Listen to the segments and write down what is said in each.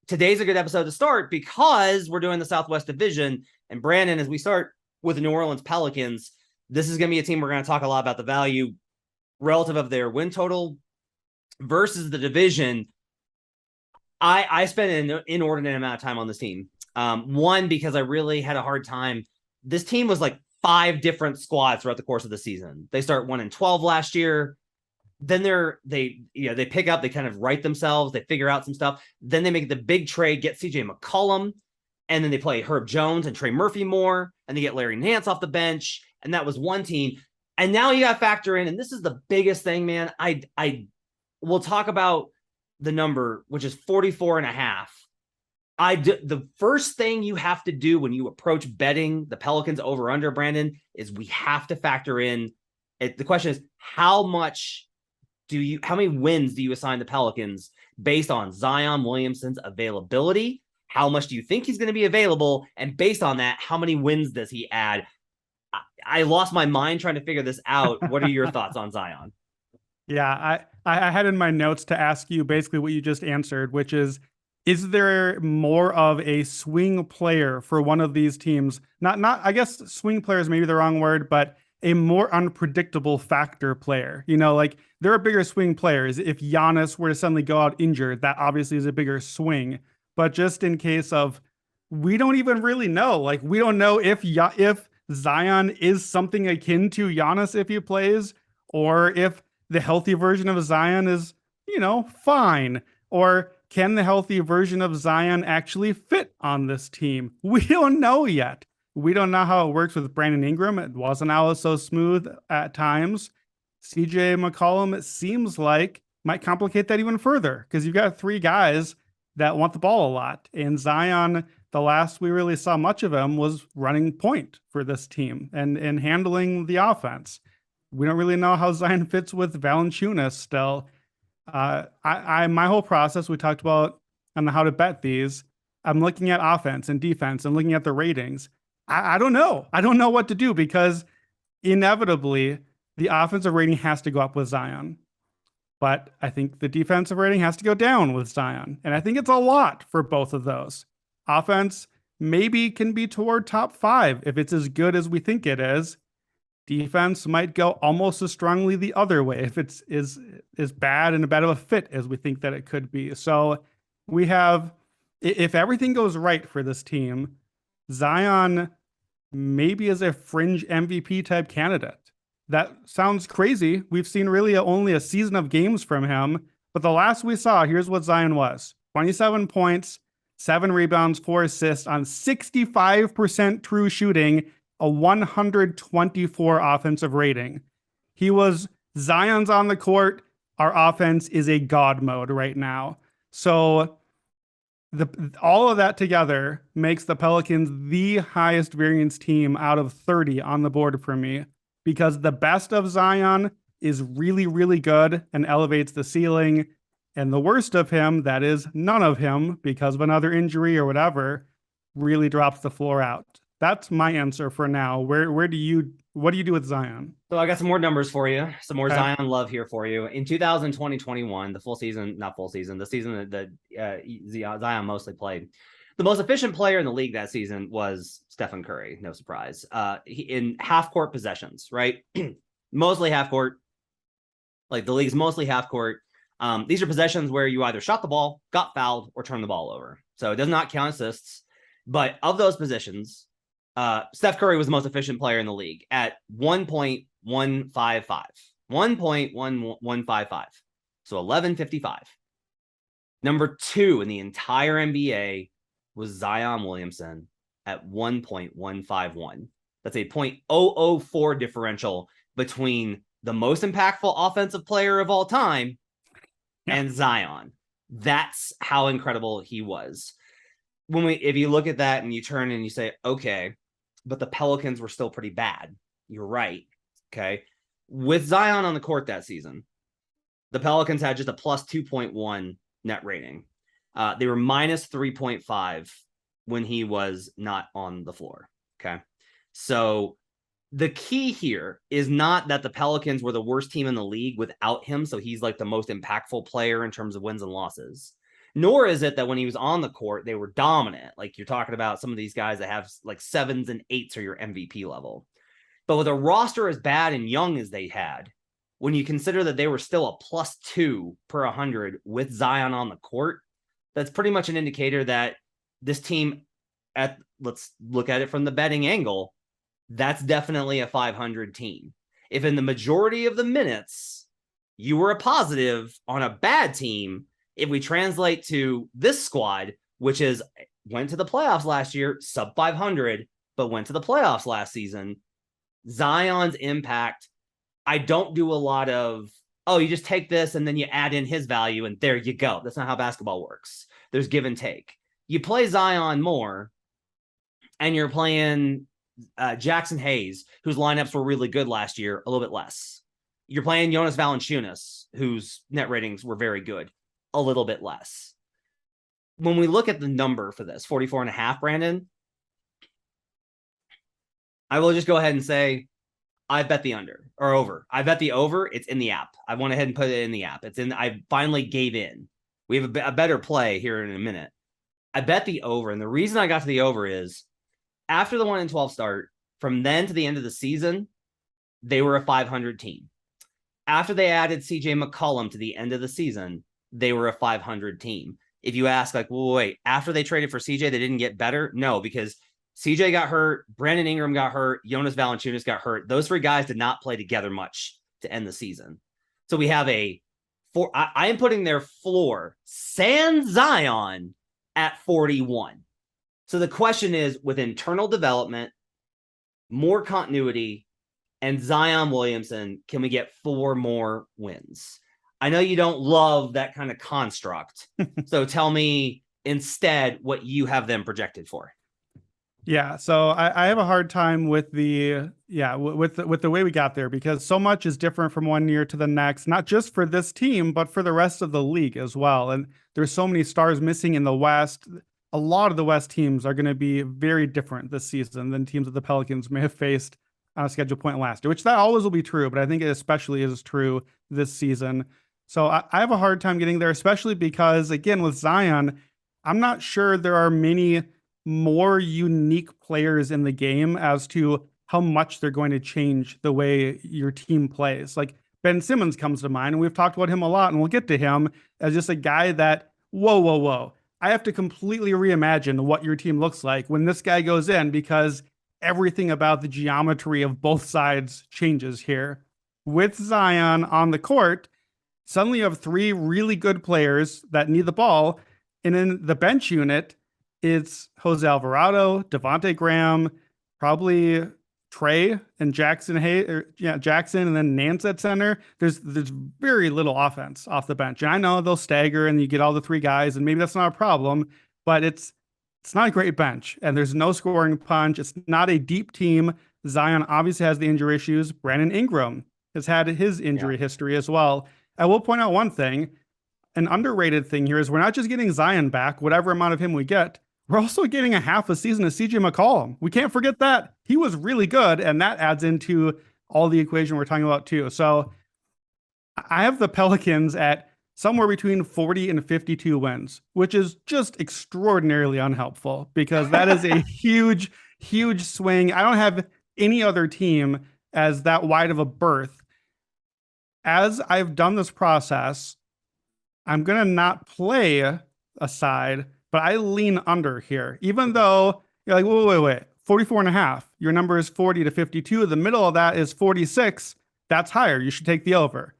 today's a good episode to start because we're doing the Southwest Division. And Brandon, as we start with the New Orleans Pelicans, this is going to be a team we're going to talk a lot about the value relative of their win total versus the division. I spent an inordinate amount of time on this team. One, because I really had a hard time. This team was like 5 different squads throughout the course of the season. They start 1-12 last year. Then they pick up, they kind of right themselves, they figure out some stuff. Then they make the big trade, get CJ McCollum, and then they play Herb Jones and Trey Murphy more, and they get Larry Nance off the bench, and that was one team. And now you got to factor in, and this is the biggest thing, man. We'll talk about the number, which is 44.5. The first thing you have to do when you approach betting the Pelicans over under, Brandon, is we have to factor in it. The question is, how many wins do you assign the Pelicans based on Zion Williamson's availability? How much do you think he's going to be available? And based on that, how many wins does he add? I lost my mind trying to figure this out. What are your thoughts on Zion? Yeah, I had in my notes to ask you basically what you just answered, which is there more of a swing player for one of these teams? Not I guess swing player is maybe the wrong word, but a more unpredictable factor player. Like there are bigger swing players. If Giannis were to suddenly go out injured, that obviously is a bigger swing. But just in case of, we don't even really know. Like we don't know if Zion is something akin to Giannis if he plays, or if the healthy version of Zion is, fine. Or can the healthy version of Zion actually fit on this team? We don't know yet. We don't know how it works with Brandon Ingram. It wasn't always so smooth at times. CJ McCollum, it seems like, might complicate that even further because you've got 3 guys that want the ball a lot. And Zion, the last we really saw much of him was running point for this team and handling the offense. We don't really know how Zion fits with Valanciunas still. My whole process, we talked about on how to bet these. I'm looking at offense and defense. I'm looking at the ratings. I don't know. I don't know what to do because inevitably the offensive rating has to go up with Zion. But I think the defensive rating has to go down with Zion. And I think it's a lot for both of those. Offense maybe can be toward top 5 if it's as good as we think it is. Defense might go almost as strongly the other way if it's as bad and a bad of a fit as we think that it could be. So we have, if everything goes right for this team, Zion maybe is a fringe MVP type candidate. That sounds crazy. We've seen really only a season of games from him, but the last we saw, here's what Zion was: 27 points, 7 rebounds, 4 assists on 65% true shooting, a 124 offensive rating. Zion's on the court. Our offense is a god mode right now. So all of that together makes the Pelicans the highest variance team out of 30 on the board for me, because the best of Zion is really, really good and elevates the ceiling. And the worst of him, that is none of him because of another injury or whatever, really drops the floor out. That's my answer for now. What do you do with Zion? So I got some more numbers for you, some more Zion love here for you. In 2020-21, the season that Zion mostly played, the most efficient player in the league that season was Stephen Curry. No surprise. In half-court possessions, right? Mostly half-court. Like the league's mostly half-court. These are possessions where you either shot the ball, got fouled, or turned the ball over. So it does not count assists. But of those positions, Steph Curry was the most efficient player in the league at 1.155. 1.1155. So 1155. Number 2 in the entire NBA was Zion Williamson at 1.151. That's a 0.004 differential between the most impactful offensive player of all time and Zion. That's how incredible he was. If you look at that and you turn and you say, okay, but the Pelicans were still pretty bad. You're right. Okay. With Zion on the court that season, the Pelicans had just a plus 2.1 net rating. They were minus 3.5 when he was not on the floor. Okay. So the key here is not that the Pelicans were the worst team in the league without him. So he's like the most impactful player in terms of wins and losses. Nor is it that when he was on the court, they were dominant. Like you're talking about some of these guys that have like 7s and 8s are your MVP level. But with a roster as bad and young as they had, when you consider that they were still a +2 per 100 with Zion on the court, that's pretty much an indicator that this team, let's look at it from the betting angle, that's definitely a 500 team. If in the majority of the minutes you were a positive on a bad team, if we translate to this squad, which is went to the playoffs last year, sub 500, but went to the playoffs last season, Zion's impact, I don't do a lot of, oh, you just take this and then you add in his value and there you go. That's not how basketball works. There's give and take. You play Zion more and you're playing Jackson Hayes, whose lineups were really good last year, a little bit less. You're playing Jonas Valanciunas, whose net ratings were very good, a little bit less. When we look at the number for this, 44.5, Brandon, I will just go ahead and say I bet the under or over. I bet the over. It's in the app. I went ahead and put it in the app. It's in. I finally gave in. We have a better play here in a minute. I bet the over. And the reason I got to the over is after the 1-12 start, from then to the end of the season, they were a 500 team. After they added CJ McCollum to the end of the season, they were a 500 team. If you ask, like, well, wait, after they traded for CJ, they didn't get better? No, because CJ got hurt, Brandon Ingram got hurt, Jonas Valanciunas got hurt. Those 3 guys did not play together much to end the season. So we have I am putting their floor, sans Zion, at 41. So the question is, with internal development, more continuity, and Zion Williamson, can we get 4 more wins? I know you don't love that kind of construct. So tell me instead what you have them projected for. Yeah, so I have a hard time with the way we got there, because so much is different from one year to the next, not just for this team, but for the rest of the league as well. And there's so many stars missing in the West. A lot of the West teams are going to be very different this season than teams that the Pelicans may have faced on a schedule point last year, which that always will be true, but I think it especially is true this season. So I have a hard time getting there, especially because, again, with Zion, I'm not sure there are many more unique players in the game as to how much they're going to change the way your team plays. Like Ben Simmons comes to mind, and we've talked about him a lot, and we'll get to him as just a guy that, whoa. I have to completely reimagine what your team looks like when this guy goes in, because everything about the geometry of both sides changes here. With Zion on the court, suddenly you have 3 really good players that need the ball, and in the bench unit, it's Jose Alvarado, Devontae Graham, probably Trey and Jackson, Jackson, and then Nance at center. There's very little offense off the bench. And I know they'll stagger and you get all the 3 guys, and maybe that's not a problem, but it's not a great bench, and there's no scoring punch. It's not a deep team. Zion obviously has the injury issues. Brandon Ingram has had his injury history as well. I will point out one thing. An underrated thing here is we're not just getting Zion back, whatever amount of him we get. We're also getting a half a season of CJ McCollum. We can't forget that. He was really good, and that adds into all the equation we're talking about too. So I have the Pelicans at somewhere between 40 and 52 wins, which is just extraordinarily unhelpful, because that is a huge swing. I don't have any other team as that wide of a berth. As I've done this process, I'm going to not play a side, but I lean under here, even though you're like, wait, 44.5. Your number is 40 to 52. The middle of that is 46. That's higher. You should take the over.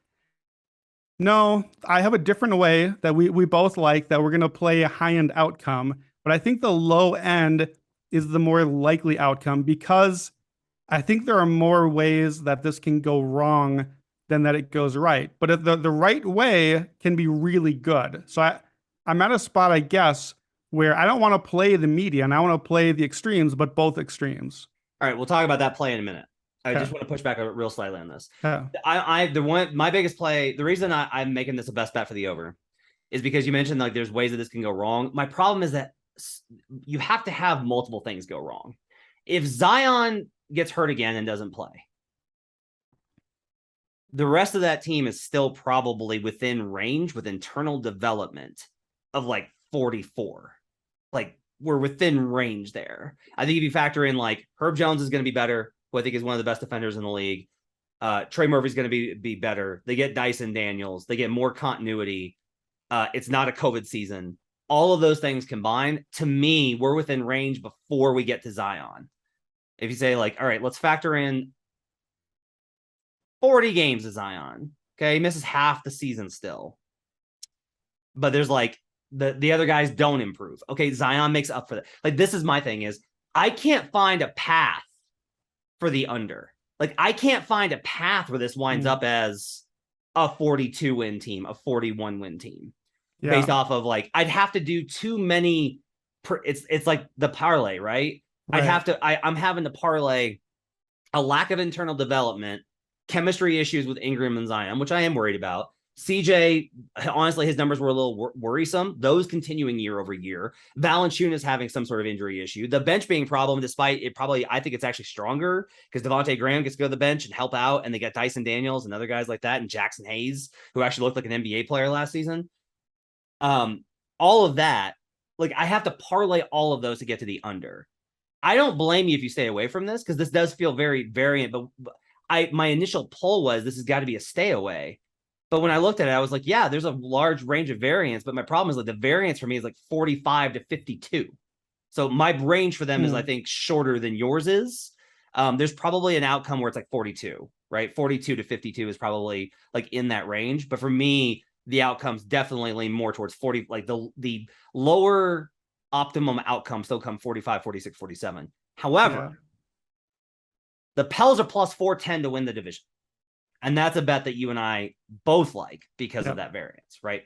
No, I have a different way that we both like, that we're going to play a high-end outcome, but I think the low end is the more likely outcome, because I think there are more ways that this can go wrong than that it goes right. But the right way can be really good. So I'm at a spot, I guess, where I don't want to play the median. I want to play the extremes, but both extremes. All right, we'll talk about that play in a minute. I just want to push back real slightly on this. My biggest play, the reason I'm making this a best bet for the over is because you mentioned like there's ways that this can go wrong. My problem is that you have to have multiple things go wrong. If Zion gets hurt again and doesn't play, the rest of that team is still probably within range with internal development of like 44. Like, we're within range there. I think if you factor in like Herb Jones is going to be better, who I think is one of the best defenders in the league. Trey Murphy's going to be better. They get Dyson Daniels. They get more continuity. It's not a COVID season. All of those things combined, to me, we're within range before we get to Zion. If you say like, all right, let's factor in 40 games of Zion. Okay, he misses half the season still. But there's like the other guys don't improve. Okay, Zion makes up for that. Like, this is my thing is I can't find a path for the under. Like, I can't find a path where this winds up as a 42 win team, a 41 win team, based off of like, I'd have to do too many. It's like the parlay, right? I'm having to parlay a lack of internal development, chemistry issues with Ingram and Zion, which I am worried about. CJ, honestly, his numbers were a little worrisome. Those continuing year over year. Valanciunas having some sort of injury issue. The bench being problem, despite it probably, I think it's actually stronger because Devontae Graham gets to go to the bench and help out, and they got Dyson Daniels and other guys like that, and Jackson Hayes, who actually looked like an NBA player last season. All of that, like, I have to parlay all of those to get to the under. I don't blame you if you stay away from this because this does feel very variant, but my initial poll was this has got to be a stay away. But when I looked at it, I was like, yeah, there's a large range of variance. But my problem is like the variance for me is like 45 to 52. So my range for them is, I think, shorter than yours is. There's probably an outcome where it's like 42, right? 42 to 52 is probably like in that range. But for me, the outcomes definitely lean more towards 40. Like the lower optimum outcomes still come 45, 46, 47. However, the Pels are plus 410 to win the division. And that's a bet that you and I both like because of that variance, right?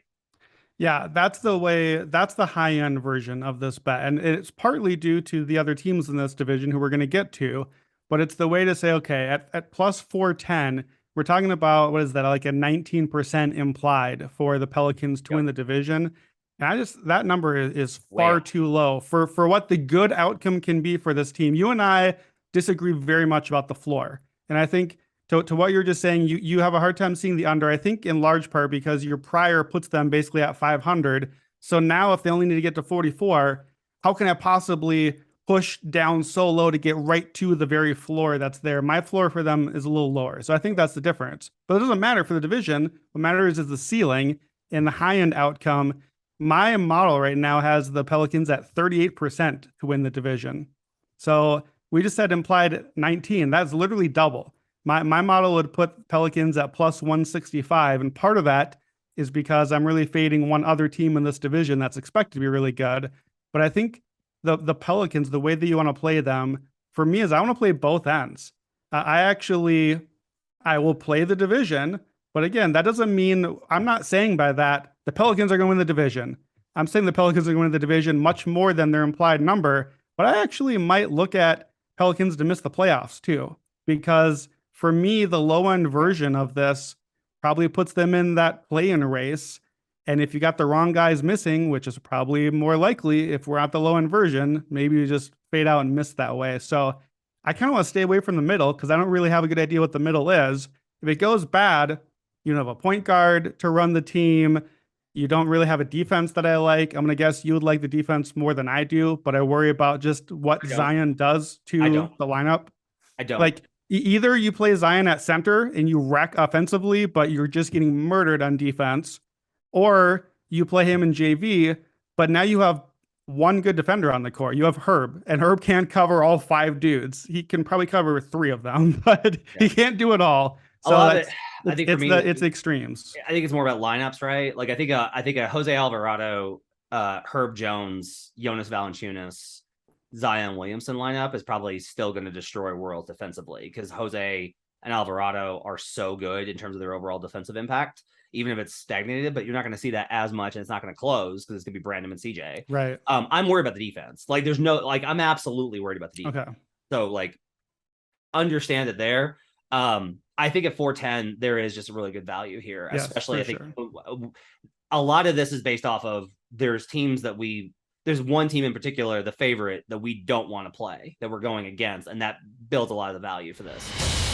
Yeah, that's the high end version of this bet. And it's partly due to the other teams in this division who we're going to get to. But it's the way to say, okay, at plus 410, we're talking about, what is that, like a 19% implied for the Pelicans to win the division. And that number is far too low for what the good outcome can be for this team. You and I disagree very much about the floor. And I think to what you're just saying, you have a hard time seeing the under, I think in large part because your prior puts them basically at 500. So now if they only need to get to 44, how can I possibly push down so low to get right to the very floor that's there? My floor for them is a little lower. So I think that's the difference. But it doesn't matter for the division. What matters is the ceiling and the high-end outcome. My model right now has the Pelicans at 38% to win the division. So we just said implied 19. That's literally double. My model would put Pelicans at plus 165, and part of that is because I'm really fading one other team in this division that's expected to be really good. But I think the Pelicans, the way that you want to play them, for me is I want to play both ends. I will play the division, but again, that doesn't mean, I'm not saying by that the Pelicans are going to win the division. I'm saying the Pelicans are going to win the division much more than their implied number, but I actually might look at Pelicans to miss the playoffs too, because for me, the low-end version of this probably puts them in that play-in race. And if you got the wrong guys missing, which is probably more likely if we're at the low-end version, maybe you just fade out and miss that way. So I kind of want to stay away from the middle because I don't really have a good idea what the middle is. If it goes bad, you have a point guard to run the team. You don't really have a defense that I like. I'm going to guess you would like the defense more than I do, but I worry about just what Zion does to the lineup. I don't. Like, either you play Zion at center and you wreck offensively, but you're just getting murdered on defense, or you play him in JV, but now you have one good defender on the court. You have Herb, and Herb can't cover all 5 dudes. He can probably cover 3 of them, but he can't do it all. So I think for me, it's the extremes. I think it's more about lineups, right? Like I think a Jose Alvarado, Herb Jones, Jonas Valanciunas, Zion Williamson lineup is probably still going to destroy Worlds defensively because Jose and Alvarado are so good in terms of their overall defensive impact, even if it's stagnated, but you're not going to see that as much and it's not going to close because it's going to be Brandon and CJ. Right. I'm worried about the defense. Like I'm absolutely worried about the defense. Okay. So like understand it there. I think at 410, there is just a really good value here, especially I think a lot of this is based off of there's one team in particular, the favorite that we don't want to play, that we're going against, and that builds a lot of the value for this.